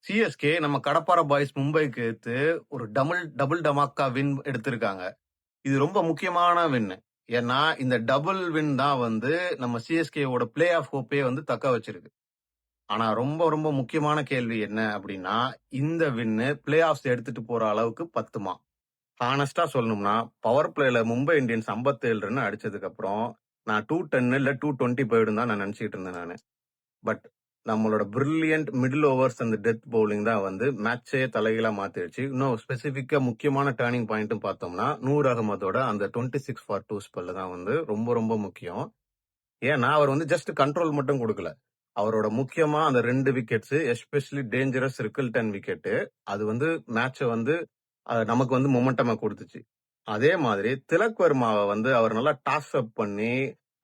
CSK நம்ம கடப்பார boys மும்பைக்கு எதிர்த்து ஒரு டபுள் டபுள் டமாக்கா வின் எடுத்திருக்காங்க. இது ரொம்ப முக்கியமான வின். ஏன்னா இந்த டபுள் வின் தான் வந்து நம்ம சிஎஸ்கேவோட பிளே ஆஃப் ஹோப்பே வந்து தக்க வச்சிருக்கு. ஆனா ரொம்ப ரொம்ப முக்கியமான கேள்வி என்ன அப்படின்னா, இந்த வின்னு பிளே ஆஃப்ஸ் எடுத்துட்டு போற அளவுக்கு பத்துமா? ஹானஸ்டா சொல்லணும்னா, பவர் பிளேல மும்பை இந்தியன்ஸ் 57 ரன் அடிச்சதுக்கு அப்புறம் நான் 210 இல்ல 220 போயிடும் தான் நான் நினைச்சிட்டு இருந்தேன் நானு. பட் நம்மளோட பிரில்லியன்ட் மிடில் ஓவர்ஸ் அந்த டெத் பவுலிங் தான் வந்து மேட்சே தலைகீழா மாத்திருச்சு. இன்னும் ஸ்பெசிபிக்கா முக்கியமான டேர்னிங் பாயிண்ட்டும் பார்த்தோம்னா, நூர் அகமதோட அந்த 26 ஃபார் 2 ஸ்பெல் தான் வந்து ரொம்ப ரொம்ப முக்கியம். ஏன்னா அவர் வந்து ஜஸ்ட் கண்ட்ரோல் மட்டும் கொடுக்கல. அவரோட முக்கியமா அந்த 2 wickets especially dangerous Rickelton wicket அது வந்து மேட்சை வந்து நமக்கு வந்து மொமெண்டமா கொடுத்துச்சு. அதே மாதிரி திலக் வர்மாவை வந்து அவர் நல்லா டாஸ் அப் பண்ணி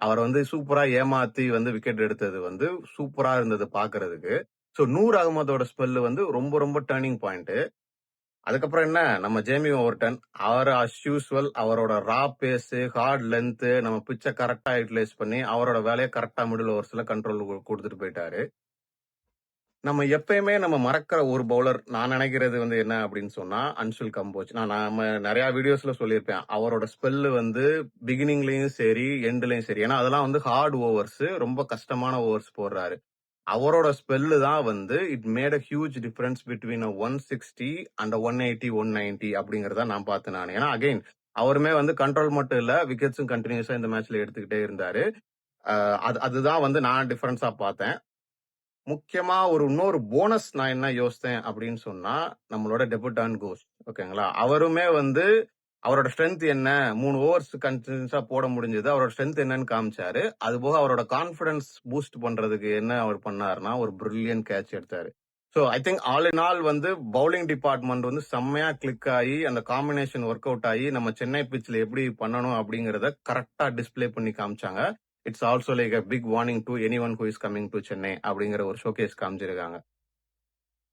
அவர் வந்து சூப்பரா ஏமாத்தி வந்து விக்கெட் எடுத்தது வந்து சூப்பரா இருந்தது பாக்குறதுக்கு. சோ நூர் அகமதோட ஸ்பெல் வந்து ரொம்ப ரொம்ப டேர்னிங் பாயிண்ட். அதுக்கப்புறம் என்ன நம்ம ஜேமி ஓவர்டன் அவர் அஸ் யூஸ்வல் அவரோட ரா பேஸ் ஹார்ட் லென்த் நம்ம பிச்சை கரெக்டா யூட்டிலைஸ் பண்ணி அவரோட வேலையை கரெக்டா மிடில் ஓவர்ஸ்ல கண்ட்ரோல் கொடுத்துட்டு போயிட்டாரு. நம்ம எப்பயுமே நம்ம மறக்கிற ஒரு பவுலர் நான் நினைக்கிறது வந்து என்ன அப்படின்னு சொன்னா அன்சுல் கம்போஜ். நம்ம நிறைய வீடியோஸ்ல சொல்லியிருப்பேன் அவரோட ஸ்பெல்லு வந்து பிகினிங்லயும் சரி எண்ட்லயும் சரி. ஏன்னா அதெல்லாம் வந்து ஹார்ட் ஓவர்ஸ், ரொம்ப கஷ்டமான ஓவர்ஸ் போடுறாரு. அவரோட ஸ்பெல்லு தான் வந்து it made a huge difference between 160 and 180 190 அப்படிங்கறத நான் பார்த்தேன் நான். ஏன்னா அகைன் அவருமே வந்து கண்ட்ரோல் மட்டும் இல்ல விக்கெட்ஸும் கண்டினியூஸா இந்த மேட்ச்ல எடுத்துக்கிட்டே இருந்தாரு. அதுதான் வந்து நான் டிஃபரன்ஸா பார்த்தேன். முக்கியமா இன்னொரு போனஸ் நான் என்ன யோசித்தேன் அப்படின்னு சொன்னா நம்மளோட டெபுட்டான் கோஸ். ஓகேங்களா, அவருமே வந்து அவரோட ஸ்ட்ரென்த் என்ன 3 ஓவர்ஸ் கண்டினியூஸா போட முடிஞ்சது, அவரோட ஸ்ட்ரென்த் என்னன்னு காமிச்சாரு. அது போக அவரோட கான்பிடன்ஸ் பூஸ்ட் பண்றதுக்கு என்ன அவர் பண்ணாருன்னா ஒரு பிரில்லியன்ட் கேட்ச் எடுத்தாரு. So I think all in all வந்து பவுலிங் டிபார்ட்மெண்ட் வந்து செம்மையா கிளிக் ஆகி அந்த காம்பினேஷன் ஒர்க் அவுட் ஆகி நம்ம சென்னை பிச்சில் எப்படி பண்ணணும் அப்படிங்கறத கரெக்டா டிஸ்பிளே பண்ணி காமிச்சாங்க. It's also like a big warning to anyone who is coming to Chennai அப்படிங்கிற ஒரு ஷோகேஸ் காமிச்சிருக்காங்க.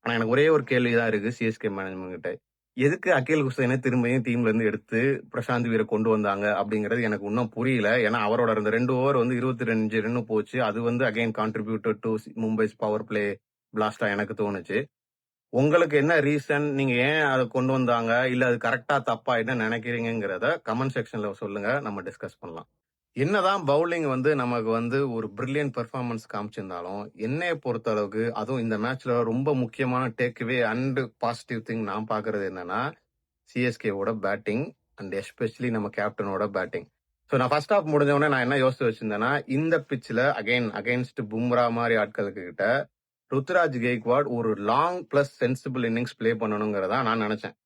ஆனா எனக்கு ஒரே ஒரு கேள்விதான் இருக்கு சிஎஸ்கே மேனேஜ்மெண்ட் கிட்ட. எதுக்கு அகில் ஹுசைனை திரும்பியும் டீம்ல இருந்து எடுத்து பிரசாந்த் வீரை கொண்டு வந்தாங்க அப்படிங்கறது எனக்கு இன்னும் புரியல. ஏன்னா அவரோட அந்த 2 ஓவர் வந்து 22 ரன் போச்சு. அது வந்து again contributed to Mumbai's power play பிளாஸ்டா எனக்கு தோணுச்சு. உங்களுக்கு என்ன ரீசன், நீங்க ஏன் அதை கொண்டு வந்தாங்க, இல்ல அது கரெக்டா தப்பா என்ன நினைக்கிறீங்கிறத கமெண்ட் செக்ஷன்ல சொல்லுங்க, நம்ம டிஸ்கஸ் பண்ணலாம். என்னதான் பவுலிங் வந்து நமக்கு வந்து ஒரு பிரில்லியன்ட் பெர்ஃபார்மன்ஸ் காமிச்சிருந்தாலும் என்னைய பொறுத்த அளவுக்கு அதுவும் இந்த மேட்ச்ல ரொம்ப முக்கியமான டேக்அவே அண்ட் பாசிட்டிவ் திங் நான் பாக்குறது என்னன்னா சிஎஸ்கேவோட பேட்டிங் அண்ட் எஸ்பெஷலி நம்ம கேப்டனோட பேட்டிங். ஸோ நான் ஃபர்ஸ்ட் ஹாஃப் முடிஞ்ச உடனே நான் என்ன யோசிச்சு வச்சிருந்தேன்னா இந்த பிச்சில் அகைன்ஸ்ட் பும்ரா மாதிரி ஆட்களுக்கு கிட்ட ருத்துராஜ் கெய்க்வாட் ஒரு long plus sensible innings play பண்ணணுங்கிறதா நான் நினைச்சேன்.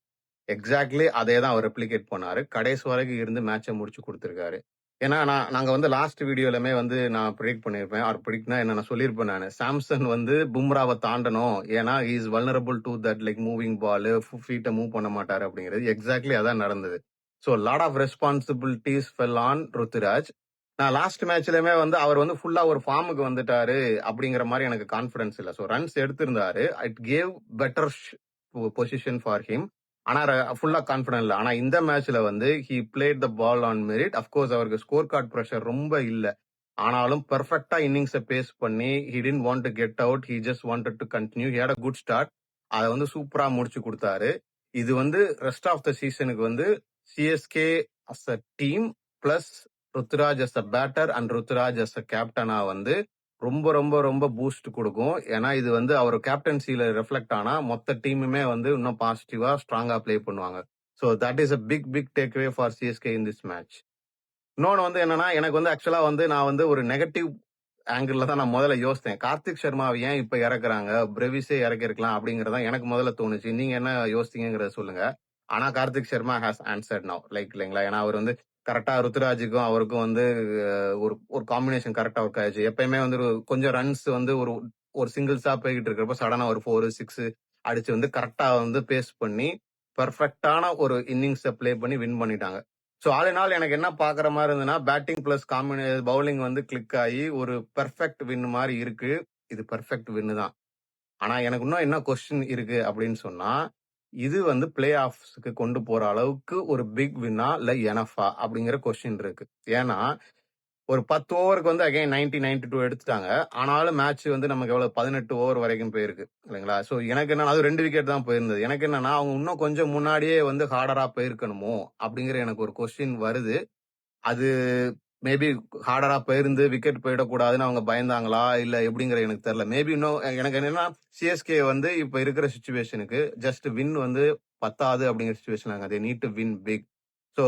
எக்ஸாக்ட்லி அதே தான் அவர் ரெப்ளிகேட் பண்ணாரு. கடைசி வரைக்கும் இருந்து மேட்சை முடிச்சு கொடுத்திருக்காரு. ஏன்னா நாங்க வந்து லாஸ்ட் வீடியோலமே வந்து நான் ப்ரிடிக்ட் பண்ணிருப்பேன். அவர் ப்ரிடிக்ட்னா என்ன நான் சொல்லியிருப்பேன் நான். சாம்சன் வந்து பும்ராவை தாண்டணும், ஏன்னா is vulnerable to that like moving ball ஃபீட்டை மூவ் பண்ண மாட்டாரு அப்படிங்கிறது எக்ஸாக்ட்லி அதான் நடந்தது. So lot of responsibilities fell on Ruturaj. நான் லாஸ்ட் மேட்ச்லயுமே வந்து அவர் வந்து ஃபுல்லா ஒரு ஃபார்முக்கு வந்துட்டாரு அப்படிங்கிற மாதிரி எனக்கு கான்பிடன்ஸ் இல்லை. ஸோ ரன்ஸ் எடுத்திருந்தாரு, it gave better position for him. ஆனா ஃபுல்லா கான்பிடன்ட் இல்ல. ஆனா இந்த மேட்ச்ல வந்து he played the ball on merit. Of course அவருக்கு ஸ்கோர் கார்டு ப்ரெஷர் ரொம்ப இல்ல. ஆனாலும் பெர்ஃபெக்டா இன்னிங்ஸை பேஸ் பண்ணி he didn't want to get out, he just wanted to continue. He had a good start. அதை வந்து சூப்பரா முடிச்சு கொடுத்தாரு. இது வந்து ரெஸ்ட் ஆஃப் த சீசனுக்கு வந்து CSK as a team plus Ruturaj as a batter and Ruturaj as a கேப்டனா வந்து ரொம்ப ரொம்ப ரொம்ப பூஸ்ட் கொடுக்கும். ஏன்னா இது வந்து அவர் கேப்டன்சில ரெஃப்ளெக்ட் ஆனா மொத்த டீமுமே வந்து இன்னும் பாசிட்டிவா ஸ்ட்ராங்கா பிளே பண்ணுவாங்க. So that is a big big take away for CSK in this match. இன்னொன்னு வந்து என்னன்னா எனக்கு வந்து ஆக்சுவலா வந்து நான் வந்து ஒரு நெகட்டிவ் ஆங்கிள் தான் நான் முதல்ல யோசித்தேன். கார்த்திக் சர்மாவை ஏன் இப்ப இறக்குறாங்க, பிரவிஸே இறக்கிருக்கலாம் அப்படிங்கறத எனக்கு முதல்ல தோணுச்சு. நீங்க என்ன யோசித்தீங்கிறத சொல்லுங்க. ஆனா Karthik Sharma has answered now like இல்லைங்களா. ஏன்னா அவர் வந்து கரெக்டா ருத்துராஜுக்கும் அவருக்கும் வந்து ஒரு ஒரு காம்பினேஷன் கரெக்டா ஒர்க் ஆயிடுச்சு. எப்பயுமே வந்து கொஞ்சம் ரன்ஸ் வந்து ஒரு ஒரு சிங்கிள்ஸா போய்கிட்டு இருக்கிறப்ப சடனா ஒரு 4 6 அடிச்சு வந்து கரெக்டா வந்து பேஸ் பண்ணி பெர்ஃபெக்டான ஒரு இன்னிங்ஸை பிளே பண்ணி வின் பண்ணிட்டாங்க. ஸோ ஆல் இன் ஆல் எனக்கு என்ன பாக்குற மாதிரி இருந்ததுன்னா பேட்டிங் பிளஸ் பவுலிங் வந்து கிளிக் ஆகி ஒரு பெர்ஃபெக்ட் வின் மாதிரி இருக்கு. இது பெர்ஃபெக்ட் வின்னு தான். ஆனா எனக்கு இன்னும் என்ன கொஸ்டின் இருக்கு அப்படின்னு சொன்னா, இது வந்து பிளே ஆஃப்ஸ்க்கு கொண்டு போற அளவுக்கு ஒரு பிக் வின்னா இல்ல எனஃபா அப்படிங்கிற கொஸ்டின் இருக்கு. ஏன்னா ஒரு 10 ஓவருக்கு வந்து அகைன் 90, 92 எடுத்துட்டாங்க. ஆனாலும் மேட்ச் வந்து நமக்கு எவ்வளவு 18 ஓவர் வரைக்கும் போயிருக்கு இல்லைங்களா? ஸோ எனக்கு என்னன்னா அது 2 விக்கெட் தான் போயிருந்தது. எனக்கு என்னன்னா அவங்க இன்னும் கொஞ்சம் முன்னாடியே வந்து ஹார்டரா போயிருக்கணுமோ அப்படிங்கிற எனக்கு ஒரு கொஸ்டின் வருது. அது மேபி ஹார்டரா போயிருந்து விக்கெட் போயிடக்கூடாதுன்னு அவங்க பயந்தாங்களா இல்ல எப்படிங்கிற எனக்கு தெரியல. மேபி இன்னும் எனக்கு என்னன்னா சிஎஸ்கே வந்து இப்ப இருக்கிற சுச்சுவேஷனுக்கு ஜஸ்ட் வின் வந்து பத்தாது அப்படிங்கிற situation they need to win big. So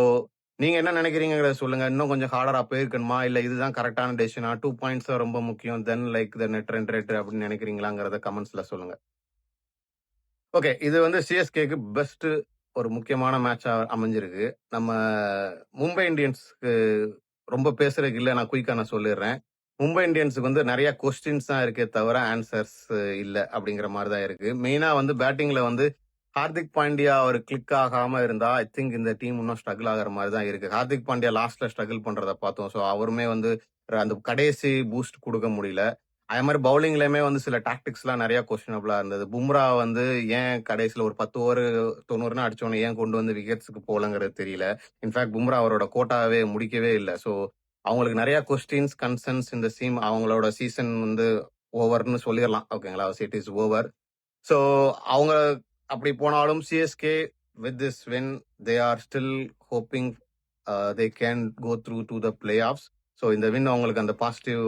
நீங்க என்ன நினைக்கிறீங்கிறத சொல்லுங்க. இன்னும் கொஞ்சம் ஹார்டரா போயிருக்கணுமா இல்ல இதுதான் கரெக்டான டெசிஷனா? 2 பாயிண்ட்ஸ் தான் ரொம்ப முக்கியம். Then like the net run rate அப்படின்னு நினைக்கிறீங்களாங்கிறத கமெண்ட்ஸ்ல சொல்லுங்க. ஓகே. இது வந்து சிஎஸ்கேக்கு பெஸ்ட் ஒரு முக்கியமான மேட்சா அமைஞ்சிருக்கு. நம்ம மும்பை இந்தியன்ஸ்க்கு ரொம்ப பேசுறதுக்கு இல்ல. நான் குயிக்கா நான் சொல்லிடுறேன். மும்பை இந்தியன்ஸுக்கு வந்து நிறைய கொஸ்டின்ஸ் தான் இருக்கே தவிர ஆன்சர்ஸ் இல்ல அப்படிங்கிற மாதிரி தான் இருக்கு. மெயினா வந்து பேட்டிங்ல வந்து ஹார்திக் பாண்டியா அவர் கிளிக் ஆகாம இருந்தா ஐ திங்க் இந்த டீம் இன்னும் ஸ்ட்ரகிள் ஆகிற மாதிரி தான் இருக்கு. ஹார்திக் பாண்டியா லாஸ்ட்ல ஸ்ட்ரகிள் பண்றத பார்த்தோம். ஸோ அவருமே வந்து அந்த கடைசி பூஸ்ட் கொடுக்க முடியல. அதே மாதிரி பவுலிங்லயுமே வந்து சில டாக்டிக்ஸ் எல்லாம் நிறைய கொஸ்டினபிளா இருந்தது. பும்ரா வந்து ஏன் கடைசியில ஒரு 10 ஓவர் 90 அடிச்சோன்னு ஏன் கொண்டு வந்து விக்கெட்ஸுக்கு போலங்கிறது தெரியல. இன்ஃபேக்ட் பும்ரா அவரோட கோட்டாவே முடிக்கவே இல்லை. ஸோ அவங்களுக்கு நிறைய கொஸ்டின்ஸ் கன்சர்ன்ஸ் இந்த அவங்களோட சீசன் வந்து ஓவர்னு சொல்லிடலாம். ஓகேங்களா? It is over. ஸோ அவங்க அப்படி போனாலும் CSK with this win they are still hoping they can go through to the playoffs. So இந்த வின் அவங்களுக்கு அந்த பாசிட்டிவ்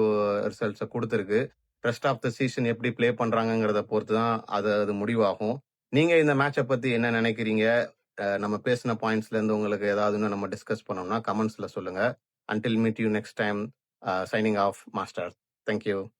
ரிசல்ட்ஸை கொடுத்துருக்கு. ரெஸ்ட் ஆஃப் த சீசன் எப்படி பிளே பண்றாங்கிறத பொறுத்து தான் அது முடிவாகும். நீங்க இந்த மேட்சை பத்தி என்ன நினைக்கிறீங்க? நம்ம பேசின பாயிண்ட்ஸ்ல இருந்து உங்களுக்கு ஏதாவது நம்ம டிஸ்கஸ் பண்ணோம்னா கமெண்ட்ஸ்ல சொல்லுங்க. Until meet you next time, signing off, Master. Thank you.